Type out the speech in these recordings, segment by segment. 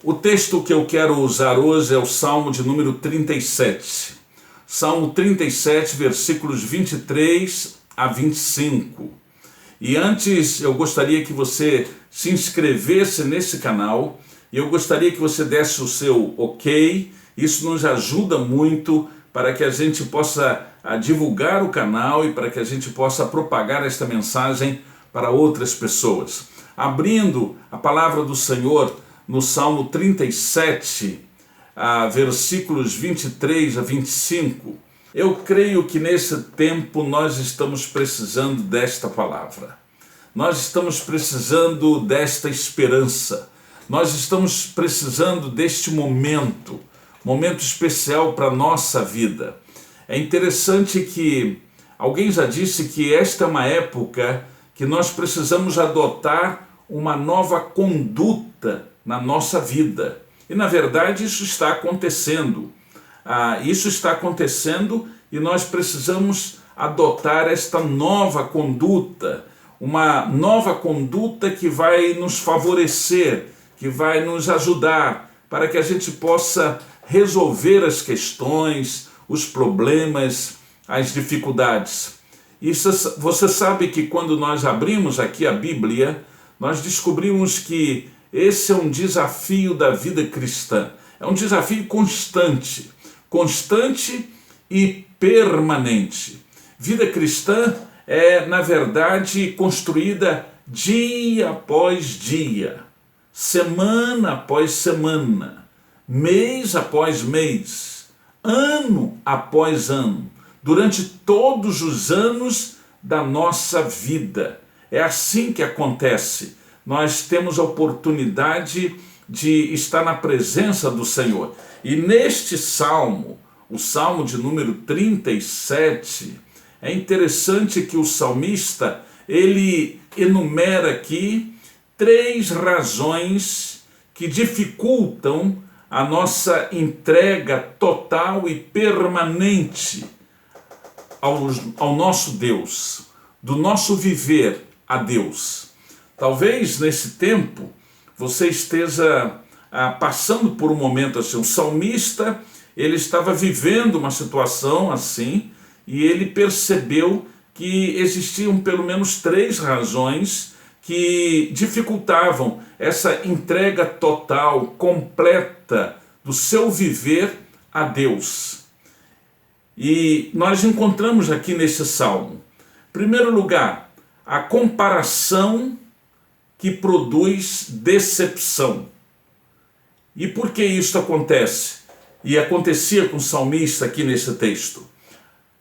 O texto que eu quero usar hoje é o Salmo de número 37. Salmo 37, versículos 23 a 25. E antes eu gostaria que você se inscrevesse nesse canal e eu gostaria que você desse o seu ok. Isso nos ajuda muito para que a gente possa divulgar o canal e para que a gente possa propagar esta mensagem para outras pessoas. Abrindo a palavra do Senhor no Salmo 37, versículos 23 a 25, eu creio que nesse tempo nós estamos precisando desta palavra. Nós estamos precisando desta esperança. Nós estamos precisando deste momento especial para a nossa vida. É interessante que alguém já disse que esta é uma época que nós precisamos adotar uma nova conduta na nossa vida. E na verdade isso está acontecendo. Isso está acontecendo e nós precisamos adotar esta nova conduta. Uma nova conduta que vai nos favorecer, que vai nos ajudar para que a gente possa resolver as questões, os problemas, as dificuldades. Você sabe que quando nós abrimos aqui a Bíblia, nós descobrimos que esse é um desafio da vida cristã. É um desafio constante e permanente. Vida cristã é, na verdade, construída dia após dia, semana após semana, mês após mês, ano após ano, durante todos os anos da nossa vida. É assim que acontece. Nós temos a oportunidade de estar na presença do Senhor. E neste salmo, o salmo de número 37, é interessante que o salmista, ele enumera aqui 3 razões que dificultam a nossa entrega total e permanente ao nosso Deus, do nosso viver a Deus. Talvez nesse tempo você esteja passando por um momento assim. O salmista, ele estava vivendo uma situação assim e ele percebeu que existiam pelo menos 3 razões que dificultavam essa entrega total, completa do seu viver a Deus. E nós encontramos aqui nesse salmo, em primeiro lugar, a comparação que produz decepção. E por que isso acontece? E acontecia com o salmista aqui nesse texto?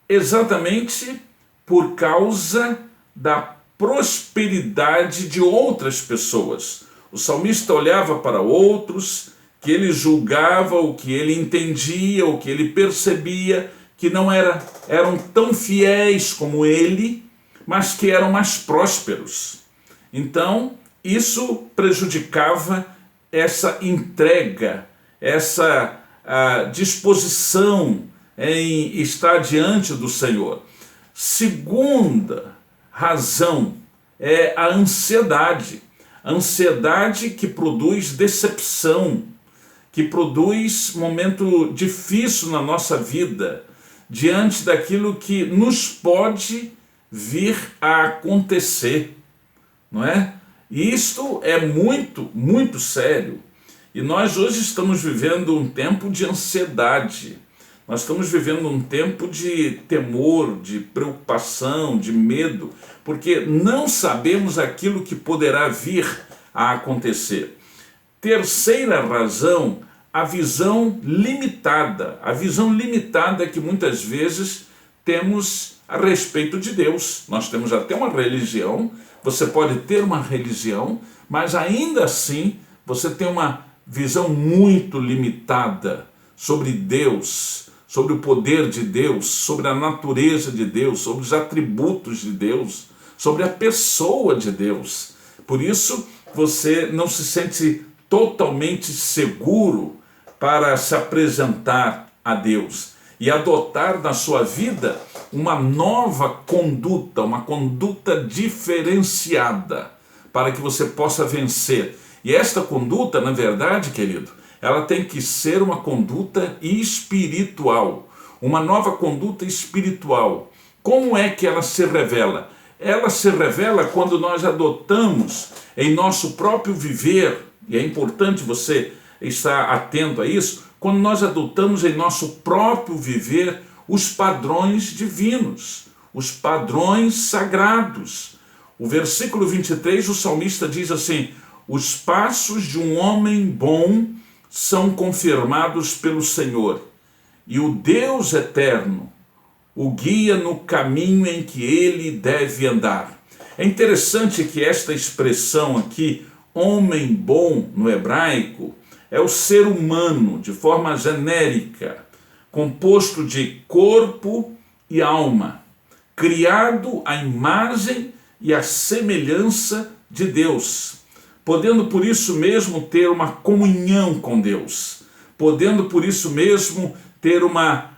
Exatamente por causa da prosperidade de outras pessoas. O salmista olhava para outros, que ele julgava, o que ele entendia, o que ele percebia, que não eram tão fiéis como ele, mas que eram mais prósperos. Então, isso prejudicava essa entrega, essa disposição em estar diante do Senhor. Segunda razão é a ansiedade. Ansiedade que produz decepção, que produz momento difícil na nossa vida, diante daquilo que nos pode vir a acontecer, não é? E isto é muito, muito sério. E nós hoje estamos vivendo um tempo de ansiedade. Nós estamos vivendo um tempo de temor, de preocupação, de medo, porque não sabemos aquilo que poderá vir a acontecer. Terceira razão, a visão limitada. A visão limitada que muitas vezes temos a respeito de Deus. Nós temos até uma religião, você pode ter uma religião, mas ainda assim você tem uma visão muito limitada sobre Deus, sobre o poder de Deus, sobre a natureza de Deus, sobre os atributos de Deus, sobre a pessoa de Deus. Por isso você não se sente totalmente seguro para se apresentar a Deus e adotar na sua vida uma nova conduta, uma conduta diferenciada, para que você possa vencer. E esta conduta, na verdade, querido, ela tem que ser uma conduta espiritual, uma nova conduta espiritual. Como é que ela se revela? Ela se revela quando nós adotamos em nosso próprio viver, e é importante você estar atento a isso, quando nós adotamos em nosso próprio viver os padrões divinos, os padrões sagrados. O versículo 23, o salmista diz assim: os passos de um homem bom são confirmados pelo Senhor, e o Deus eterno o guia no caminho em que ele deve andar. É interessante que esta expressão aqui, homem bom, no hebraico, é o ser humano, de forma genérica, composto de corpo e alma, criado à imagem e à semelhança de Deus, podendo por isso mesmo ter uma comunhão com Deus, podendo por isso mesmo ter uma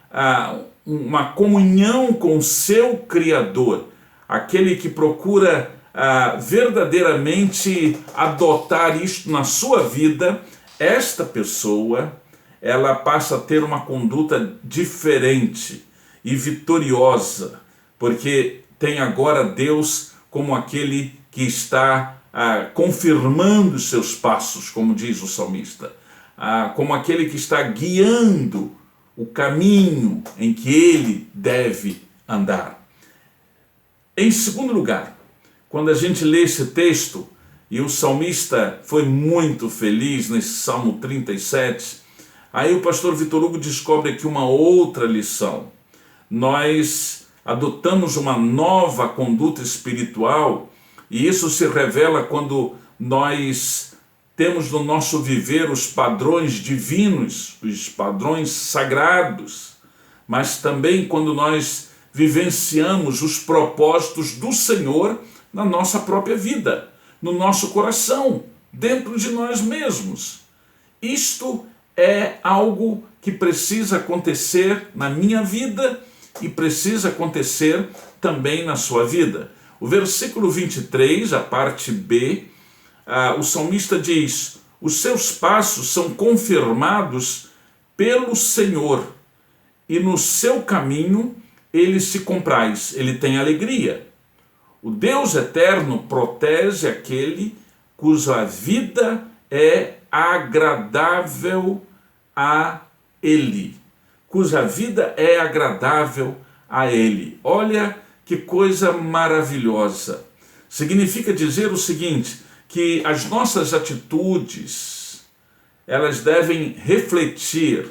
comunhão com o seu Criador, aquele que procura verdadeiramente adotar isto na sua vida. Esta pessoa, ela passa a ter uma conduta diferente e vitoriosa, porque tem agora Deus como aquele que está confirmando os seus passos, como diz o salmista, como aquele que está guiando o caminho em que ele deve andar. Em segundo lugar, quando a gente lê esse texto, e o salmista foi muito feliz nesse Salmo 37, aí o pastor Vitor Hugo descobre aqui uma outra lição. Nós adotamos uma nova conduta espiritual, e isso se revela quando nós temos no nosso viver os padrões divinos, os padrões sagrados, mas também quando nós vivenciamos os propósitos do Senhor na nossa própria vida, no nosso coração, dentro de nós mesmos. Isto é algo que precisa acontecer na minha vida e precisa acontecer também na sua vida. O versículo 23, a parte B, o salmista diz: os seus passos são confirmados pelo Senhor, e no seu caminho ele se compraz, ele tem alegria. O Deus eterno protege aquele cuja vida é agradável a ele. Cuja vida é agradável a ele. Olha que coisa maravilhosa. Significa dizer o seguinte, que as nossas atitudes, elas devem refletir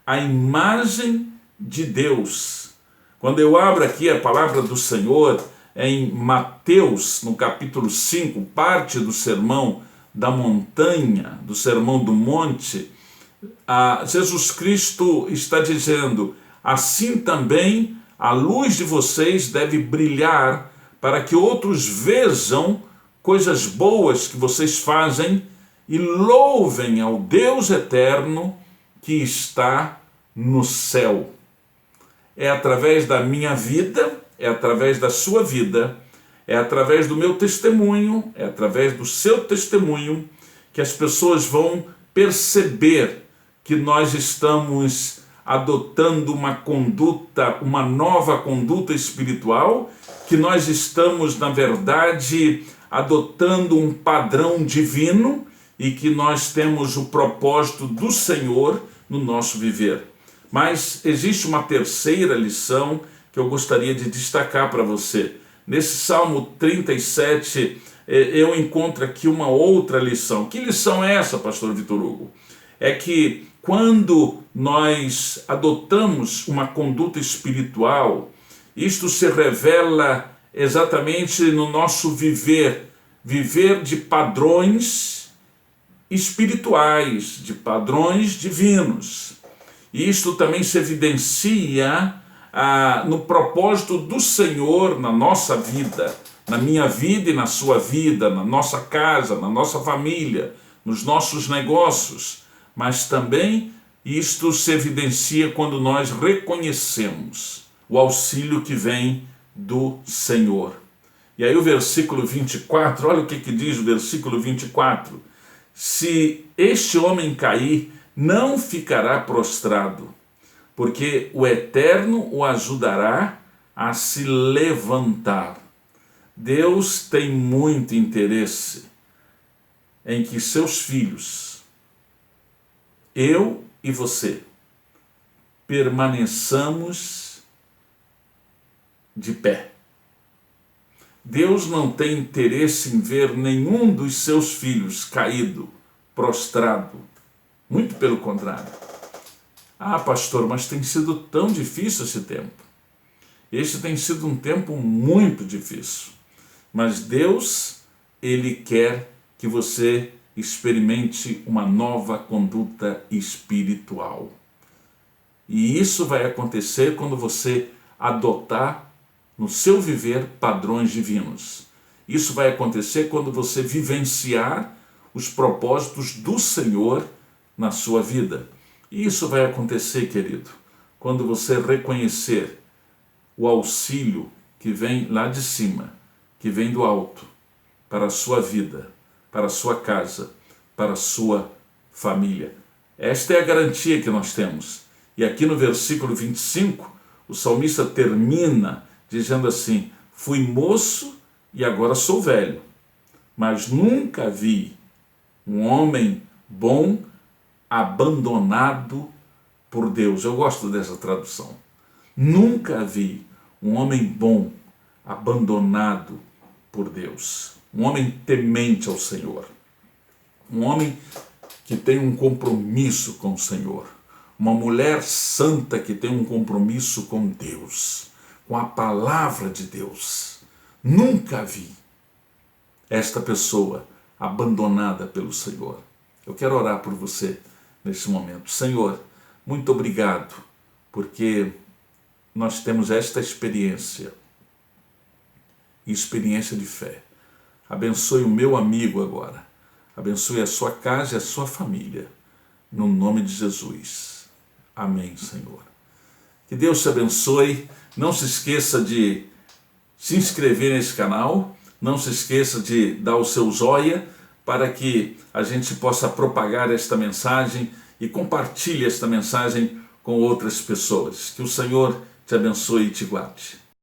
a imagem de Deus. Quando eu abro aqui a palavra do Senhor em Mateus, no capítulo 5, parte do sermão da montanha, do sermão do monte, Jesus Cristo está dizendo: assim também a luz de vocês deve brilhar, para que outros vejam coisas boas que vocês fazem e louvem ao Deus eterno que está no céu. É através da minha vida, é através da sua vida, é através do meu testemunho, é através do seu testemunho que as pessoas vão perceber que nós estamos adotando uma conduta, uma nova conduta espiritual, que nós estamos, na verdade, adotando um padrão divino e que nós temos o propósito do Senhor no nosso viver. Mas existe uma terceira lição que eu gostaria de destacar para você. Nesse Salmo 37, eu encontro aqui uma outra lição. Que lição é essa, pastor Vitor Hugo? É que quando nós adotamos uma conduta espiritual, isto se revela exatamente no nosso viver de padrões espirituais, de padrões divinos. E isto também se evidencia no propósito do Senhor na nossa vida, na minha vida e na sua vida, na nossa casa, na nossa família, nos nossos negócios. Mas também isto se evidencia quando nós reconhecemos o auxílio que vem do Senhor. E aí o versículo 24, olha o que diz o versículo 24. se este homem cair, não ficará prostrado, porque o Eterno o ajudará a se levantar. Deus tem muito interesse em que seus filhos, eu e você, permaneçamos de pé. Deus não tem interesse em ver nenhum dos seus filhos caído, prostrado. Muito pelo contrário. Ah, pastor, mas tem sido tão difícil esse tempo. Este tem sido um tempo muito difícil. Mas Deus, Ele quer que você experimente uma nova conduta espiritual. E isso vai acontecer quando você adotar no seu viver padrões divinos. Isso vai acontecer quando você vivenciar os propósitos do Senhor na sua vida. E isso vai acontecer, querido, quando você reconhecer o auxílio que vem lá de cima, que vem do alto, para a sua vida, para a sua casa, para a sua família. Esta é a garantia que nós temos. E aqui no versículo 25, o salmista termina dizendo assim: fui moço e agora sou velho, mas nunca vi um homem bom abandonado por Deus. Eu gosto dessa tradução. Nunca vi um homem bom abandonado por Deus. Um homem temente ao Senhor. Um homem que tem um compromisso com o Senhor. Uma mulher santa que tem um compromisso com Deus, com a palavra de Deus. Nunca vi esta pessoa abandonada pelo Senhor. Eu quero orar por você nesse momento. Senhor, muito obrigado, porque nós temos esta experiência de fé. Abençoe o meu amigo agora. Abençoe a sua casa e a sua família. No nome de Jesus. Amém, Senhor. Que Deus te abençoe. Não se esqueça de se inscrever nesse canal. Não se esqueça de dar o seu joia para que a gente possa propagar esta mensagem e compartilhe esta mensagem com outras pessoas. Que o Senhor te abençoe e te guarde.